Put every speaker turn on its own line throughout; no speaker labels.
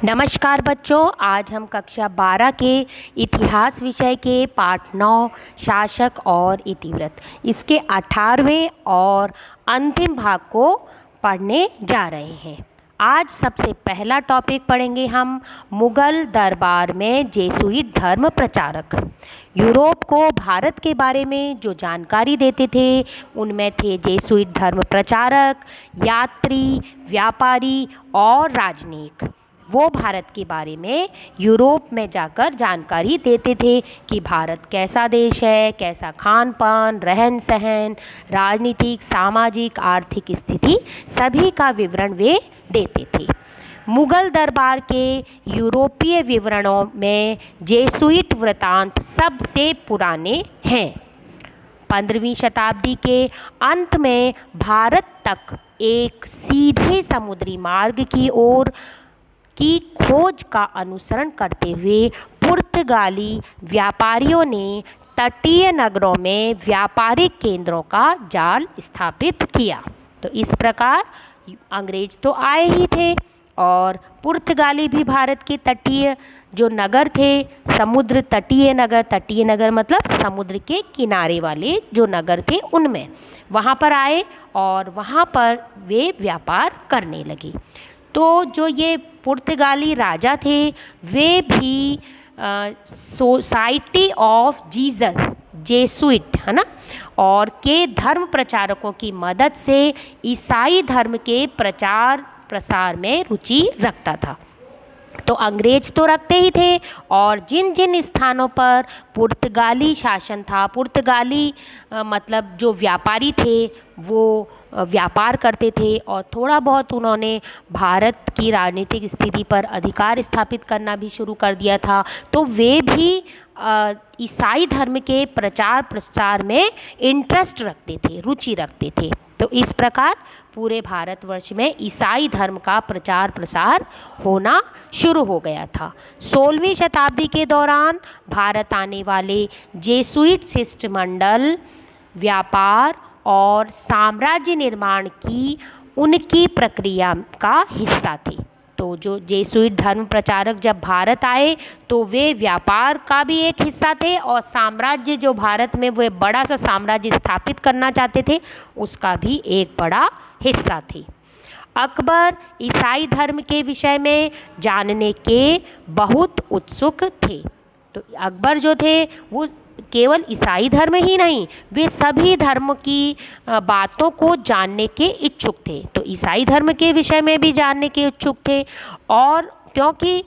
नमस्कार बच्चों, आज हम कक्षा 12 के इतिहास विषय के पाठ 9 शासक और इतिवृत्त इसके 18वें और अंतिम भाग को पढ़ने जा रहे हैं। आज सबसे पहला टॉपिक पढ़ेंगे हम मुगल दरबार में जेसुइट धर्म प्रचारक। यूरोप को भारत के बारे में जो जानकारी देते थे उनमें थे जेसुइट धर्म प्रचारक, यात्री, व्यापारी और राजनयिक। वो भारत के बारे में यूरोप में जाकर जानकारी देते थे कि भारत कैसा देश है, कैसा खान पान, रहन सहन, राजनीतिक, सामाजिक, आर्थिक स्थिति सभी का विवरण वे देते थे। मुगल दरबार के यूरोपीय विवरणों में जेसुइट वृत्तांत सबसे पुराने हैं। 15वीं शताब्दी के अंत में भारत तक एक सीधे समुद्री मार्ग की ओर की खोज का अनुसरण करते हुए पुर्तगाली व्यापारियों ने तटीय नगरों में व्यापारिक केंद्रों का जाल स्थापित किया। तो इस प्रकार अंग्रेज तो आए ही थे और पुर्तगाली भी भारत के तटीय जो नगर थे, समुद्र तटीय नगर मतलब समुद्र के किनारे वाले जो नगर थे उनमें वहाँ पर आए और वहाँ पर वे व्यापार करने लगे। तो जो ये पुर्तगाली राजा थे वे भी सोसाइटी ऑफ जीसस जेसुइट है ना और के धर्म प्रचारकों की मदद से ईसाई धर्म के प्रचार प्रसार में रुचि रखता था। तो अंग्रेज तो रखते ही थे और जिन जिन स्थानों पर पुर्तगाली शासन था, पुर्तगाली मतलब जो व्यापारी थे वो व्यापार करते थे और थोड़ा बहुत उन्होंने भारत की राजनीतिक स्थिति पर अधिकार स्थापित करना भी शुरू कर दिया था। तो वे भी ईसाई धर्म के प्रचार प्रसार में इंटरेस्ट रखते थे, रुचि रखते थे। तो इस प्रकार पूरे भारतवर्ष में ईसाई धर्म का प्रचार प्रसार होना शुरू हो गया था। 16वीं शताब्दी के दौरान भारत आने वाले जेसुइट शिष्टमंडल व्यापार और साम्राज्य निर्माण की उनकी प्रक्रिया का हिस्सा थे। तो जो जेसुइट धर्म प्रचारक जब भारत आए तो वे व्यापार का भी एक हिस्सा थे और साम्राज्य जो भारत में वे बड़ा सा साम्राज्य स्थापित करना चाहते थे उसका भी एक बड़ा हिस्सा थे। अकबर ईसाई धर्म के विषय में जानने के बहुत उत्सुक थे। तो अकबर जो थे वो केवल ईसाई धर्म ही नहीं, वे सभी धर्म की बातों को जानने के इच्छुक थे। तो ईसाई धर्म के विषय में भी जानने के इच्छुक थे और क्योंकि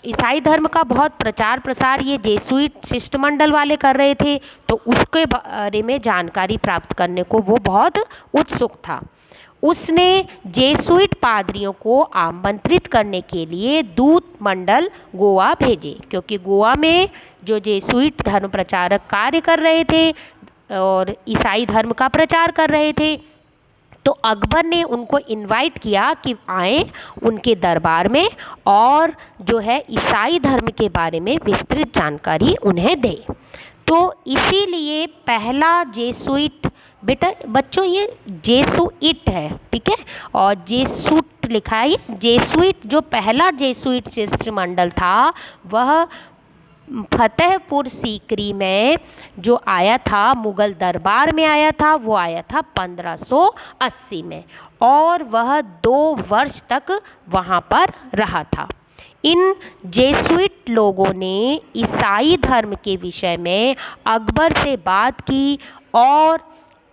ईसाई धर्म का बहुत प्रचार प्रसार ये जेसुइट शिष्टमंडल वाले कर रहे थे तो उसके बारे में जानकारी प्राप्त करने को वो बहुत उत्सुक था। उसने जेसुइट पादरियों को आमंत्रित करने के लिए दूत मंडल गोवा भेजे, क्योंकि गोवा में जो जेसुइट धर्म प्रचारक कार्य कर रहे थे और ईसाई धर्म का प्रचार कर रहे थे। तो अकबर ने उनको इनवाइट किया कि आएँ उनके दरबार में और जो है ईसाई धर्म के बारे में विस्तृत जानकारी उन्हें दे। तो इसीलिए पहला जेसुइट बच्चों ये जेसुइट है, ठीक है, और जेसुइट लिखा है। जेसुइट जो पहला जेसुइट शिष्टमंडल था वह फतेहपुर सीकरी में जो आया था, मुगल दरबार में आया था, वो आया था 1580 में और वह 2 वर्ष तक वहाँ पर रहा था। इन जेसुइट लोगों ने ईसाई धर्म के विषय में अकबर से बात की और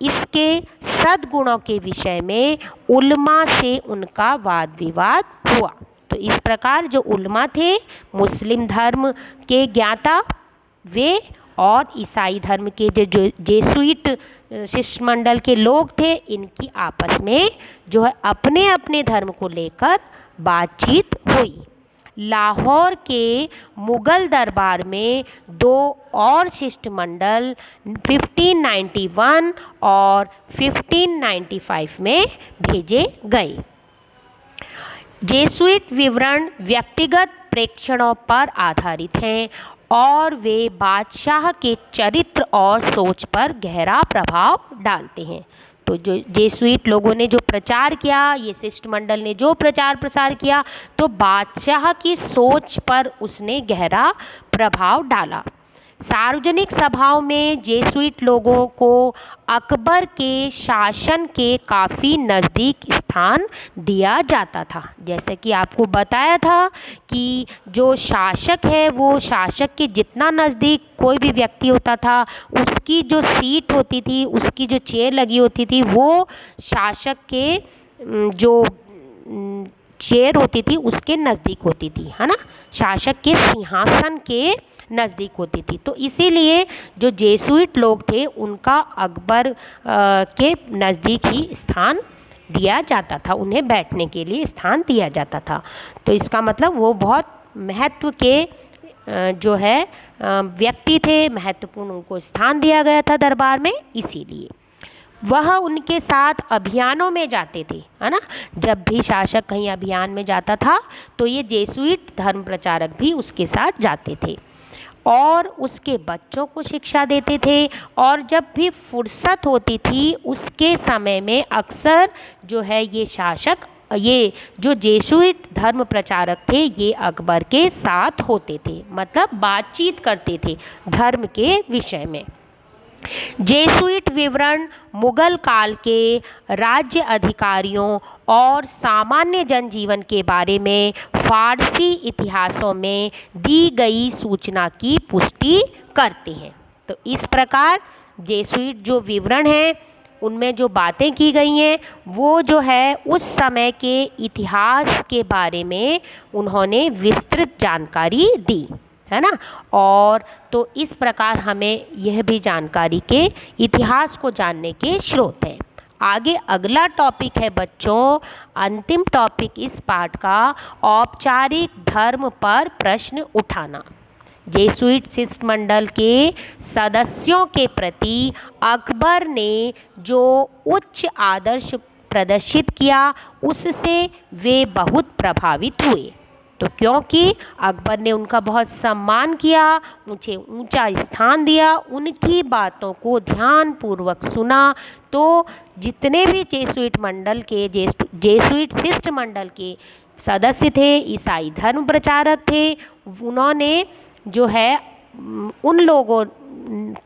इसके सद्गुणों के विषय में उलमा से उनका वाद विवाद हुआ। तो इस प्रकार जो उलमा थे, मुस्लिम धर्म के ज्ञाता वे और ईसाई धर्म के जो जेसुइट शिष्टमंडल के लोग थे, इनकी आपस में जो है अपने अपने धर्म को लेकर बातचीत हुई। लाहौर के मुगल दरबार में 2 और शिष्टमंडल 1591 और 1595 में भेजे गए। जेसुइट विवरण व्यक्तिगत प्रेक्षणों पर आधारित हैं और वे बादशाह के चरित्र और सोच पर गहरा प्रभाव डालते हैं। तो तो जो जेसुइट लोगों ने जो प्रचार किया, ये शिष्टमंडल ने जो प्रचार प्रसार किया, तो बादशाह की सोच पर उसने गहरा प्रभाव डाला। सार्वजनिक सभाओं में जेसुइट लोगों को अकबर के शासन के काफ़ी नज़दीक स्थान दिया जाता था। जैसे कि आपको बताया था कि जो शासक है वो शासक के जितना नज़दीक कोई भी व्यक्ति होता था, उसकी जो सीट होती थी, उसकी जो चेयर लगी होती थी, वो शासक के जो चेयर होती थी उसके नज़दीक होती थी, है ना, शासक के सिंहासन के नज़दीक होती थी। तो इसीलिए जो जेसुइट लोग थे उनका अकबर के नज़दीक ही स्थान दिया जाता था, उन्हें बैठने के लिए स्थान दिया जाता था। तो इसका मतलब वो बहुत महत्व के जो है व्यक्ति थे, महत्वपूर्ण उनको स्थान दिया गया था दरबार में, इसीलिए वह उनके साथ अभियानों में जाते थे, है ना। जब भी शासक कहीं अभियान में जाता था तो ये जेसुइट धर्म प्रचारक भी उसके साथ जाते थे और उसके बच्चों को शिक्षा देते थे। और जब भी फुर्सत होती थी उसके समय में अक्सर जो है ये शासक, ये जो जेसुइट धर्म प्रचारक थे, ये अकबर के साथ होते थे, मतलब बातचीत करते थे धर्म के विषय में। जेसुइट विवरण मुगल काल के राज्य अधिकारियों और सामान्य जनजीवन के बारे में फारसी इतिहासों में दी गई सूचना की पुष्टि करते हैं। तो इस प्रकार जेसुइट जो विवरण हैं उनमें जो बातें की गई हैं वो जो है उस समय के इतिहास के बारे में उन्होंने विस्तृत जानकारी दी, है ना। और तो इस प्रकार हमें यह भी जानकारी के इतिहास को जानने के स्रोत हैं। आगे अगला टॉपिक है बच्चों, अंतिम टॉपिक इस पाठ का, औपचारिक धर्म पर प्रश्न उठाना। जेसुइट शिष्टमंडल के सदस्यों के प्रति अकबर ने जो उच्च आदर्श प्रदर्शित किया उससे वे बहुत प्रभावित हुए। तो क्योंकि अकबर ने उनका बहुत सम्मान किया, मुझे ऊंचा स्थान दिया, उनकी बातों को ध्यानपूर्वक सुना, तो जितने भी जेसुइट मंडल के जेसुइट शिष्टमंडल के सदस्य थे, ईसाई धर्म प्रचारक थे, उन्होंने जो है उन लोगों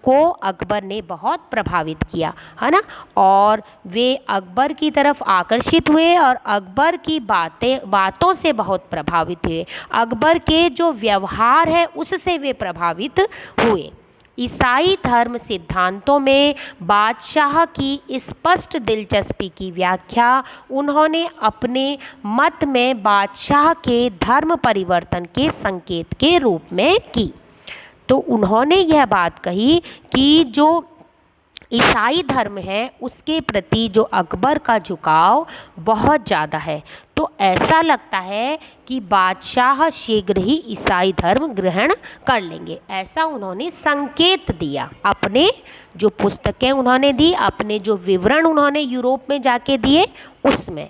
को अकबर ने बहुत प्रभावित किया, है ना। और वे अकबर की तरफ आकर्षित हुए और अकबर की बातों से बहुत प्रभावित हुए। अकबर के जो व्यवहार है उससे वे प्रभावित हुए। ईसाई धर्म सिद्धांतों में बादशाह की स्पष्ट दिलचस्पी की व्याख्या उन्होंने अपने मत में बादशाह के धर्म परिवर्तन के संकेत के रूप में की। तो उन्होंने यह बात कही कि जो ईसाई धर्म है उसके प्रति जो अकबर का झुकाव बहुत ज़्यादा है, तो ऐसा लगता है कि बादशाह शीघ्र ही ईसाई धर्म ग्रहण कर लेंगे, ऐसा उन्होंने संकेत दिया। अपने जो पुस्तकें उन्होंने दी, अपने जो विवरण उन्होंने यूरोप में जाके दिए, उसमें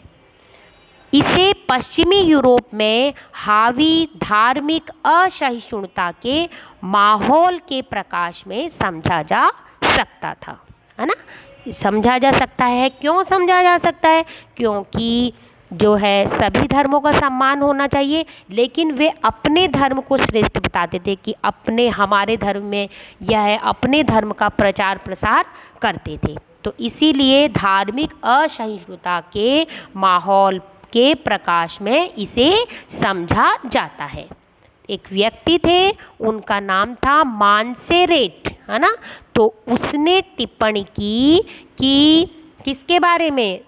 इसे पश्चिमी यूरोप में हावी धार्मिक असहिष्णुता के माहौल के प्रकाश में समझा जा सकता था, है ना। समझा जा सकता है, क्यों समझा जा सकता है? क्योंकि जो है सभी धर्मों का सम्मान होना चाहिए, लेकिन वे अपने धर्म को श्रेष्ठ बताते थे कि अपने हमारे धर्म में यह है, अपने धर्म का प्रचार प्रसार करते थे। तो इसीलिए धार्मिक असहिष्णुता के माहौल के प्रकाश में इसे समझा जाता है। एक व्यक्ति थे, उनका नाम था मानसेरेट, है ना। तो उसने टिप्पणी की कि किसके बारे में?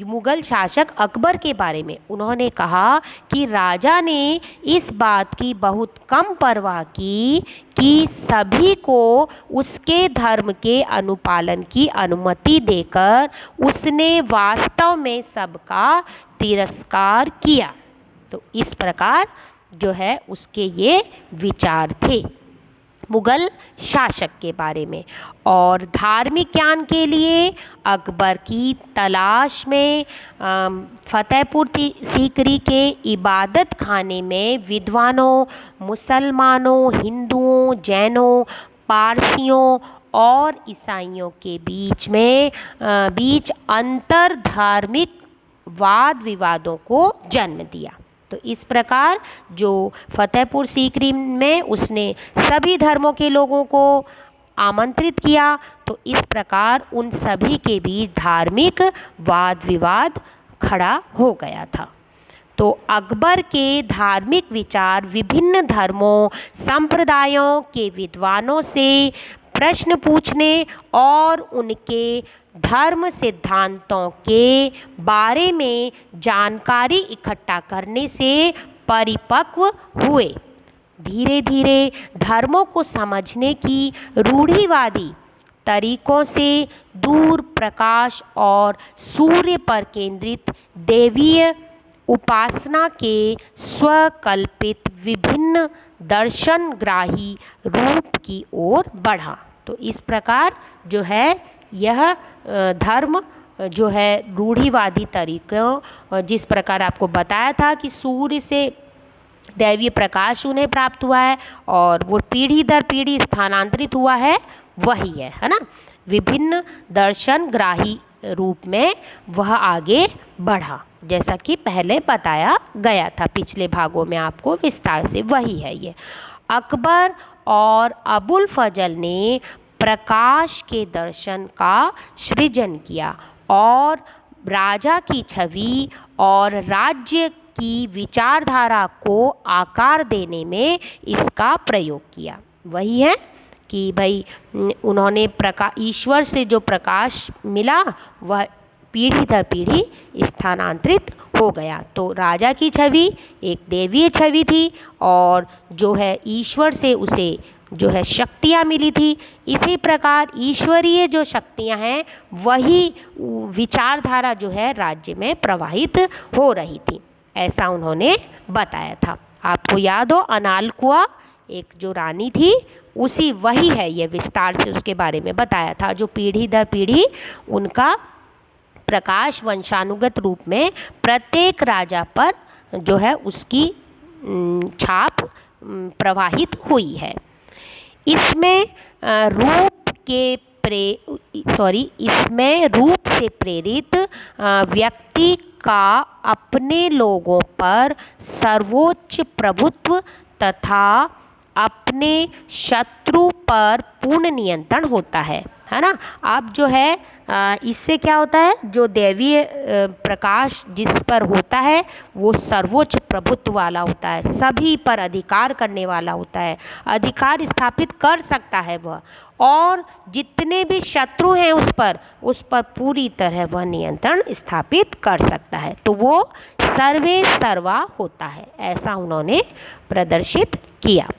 मुगल शासक अकबर के बारे में। उन्होंने कहा कि राजा ने इस बात की बहुत कम परवाह की कि सभी को उसके धर्म के अनुपालन की अनुमति देकर उसने वास्तव में सबका तिरस्कार किया। तो इस प्रकार जो है उसके ये विचार थे मुगल शासक के बारे में। और धार्मिक ज्ञान के लिए अकबर की तलाश में फतेहपुर सीकरी के इबादत खाने में विद्वानों, मुसलमानों, हिंदुओं, जैनों, पारसियों और ईसाइयों के बीच अंतर धार्मिक वाद विवादों को जन्म दिया। तो इस प्रकार जो फतेहपुर सीकरी में उसने सभी धर्मों के लोगों को आमंत्रित किया, तो इस प्रकार उन सभी के बीच धार्मिक वाद विवाद खड़ा हो गया था। तो अकबर के धार्मिक विचार विभिन्न धर्मों संप्रदायों के विद्वानों से प्रश्न पूछने और उनके धर्म सिद्धांतों के बारे में जानकारी इकट्ठा करने से परिपक्व हुए। धीरे धीरे धर्मों को समझने की रूढ़िवादी तरीकों से दूर प्रकाश और सूर्य पर केंद्रित देवीय उपासना के स्वकल्पित विभिन्न दर्शनग्राही रूप की ओर बढ़ा। तो इस प्रकार जो है यह धर्म जो है रूढ़िवादी तरीकों, जिस प्रकार आपको बताया था कि सूर्य से दैवीय प्रकाश उन्हें प्राप्त हुआ है और वो पीढ़ी दर पीढ़ी स्थानांतरित हुआ है, वही है ना। विभिन्न दर्शनग्राही रूप में वह आगे बढ़ा, जैसा कि पहले बताया गया था पिछले भागों में आपको विस्तार से, वही है ये। अकबर और अबुल फजल ने प्रकाश के दर्शन का सृजन किया और राजा की छवि और राज्य की विचारधारा को आकार देने में इसका प्रयोग किया। वही है कि भाई उन्होंने ईश्वर से जो प्रकाश मिला वह पीढ़ी दर पीढ़ी स्थानांतरित हो गया। तो राजा की छवि एक देवीय छवि थी और जो है ईश्वर से उसे जो है शक्तियाँ मिली थी। इसी प्रकार ईश्वरीय जो शक्तियाँ हैं वही विचारधारा जो है राज्य में प्रवाहित हो रही थी, ऐसा उन्होंने बताया था। आपको याद हो अनालकुआ एक जो रानी थी उसी वही है, ये विस्तार से उसके बारे में बताया था, जो पीढ़ी दर पीढ़ी उनका प्रकाश वंशानुगत रूप में प्रत्येक राजा पर जो है उसकी छाप प्रवाहित हुई है। इसमें रूप से प्रेरित व्यक्ति का अपने लोगों पर सर्वोच्च प्रभुत्व तथा अपने शत्रु पर पूर्ण नियंत्रण होता है ना। अब जो है इससे क्या होता है, जो दैवीय प्रकाश जिस पर होता है वो सर्वोच्च प्रभुत्व वाला होता है, सभी पर अधिकार करने वाला होता है, अधिकार स्थापित कर सकता है वह, और जितने भी शत्रु हैं उस पर पूरी तरह वह नियंत्रण स्थापित कर सकता है। तो वो सर्वे सर्वा होता है, ऐसा उन्होंने प्रदर्शित किया।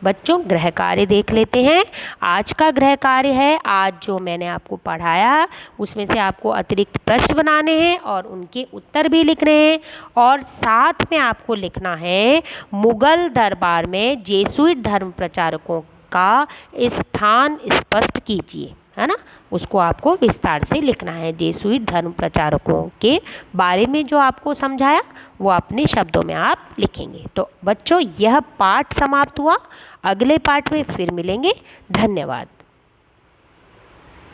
बच्चों गृह कार्य देख लेते हैं। आज का गृह कार्य है, आज जो मैंने आपको पढ़ाया उसमें से आपको अतिरिक्त प्रश्न बनाने हैं और उनके उत्तर भी लिखने हैं, और साथ में आपको लिखना है मुगल दरबार में जेसुइट धर्म प्रचारकों का स्थान स्पष्ट कीजिए, है ना। उसको आपको विस्तार से लिखना है। जेसुइट धर्म प्रचारकों के बारे में जो आपको समझाया वो अपने शब्दों में आप लिखेंगे। तो बच्चों यह पाठ समाप्त हुआ, अगले पाठ में फिर मिलेंगे। धन्यवाद।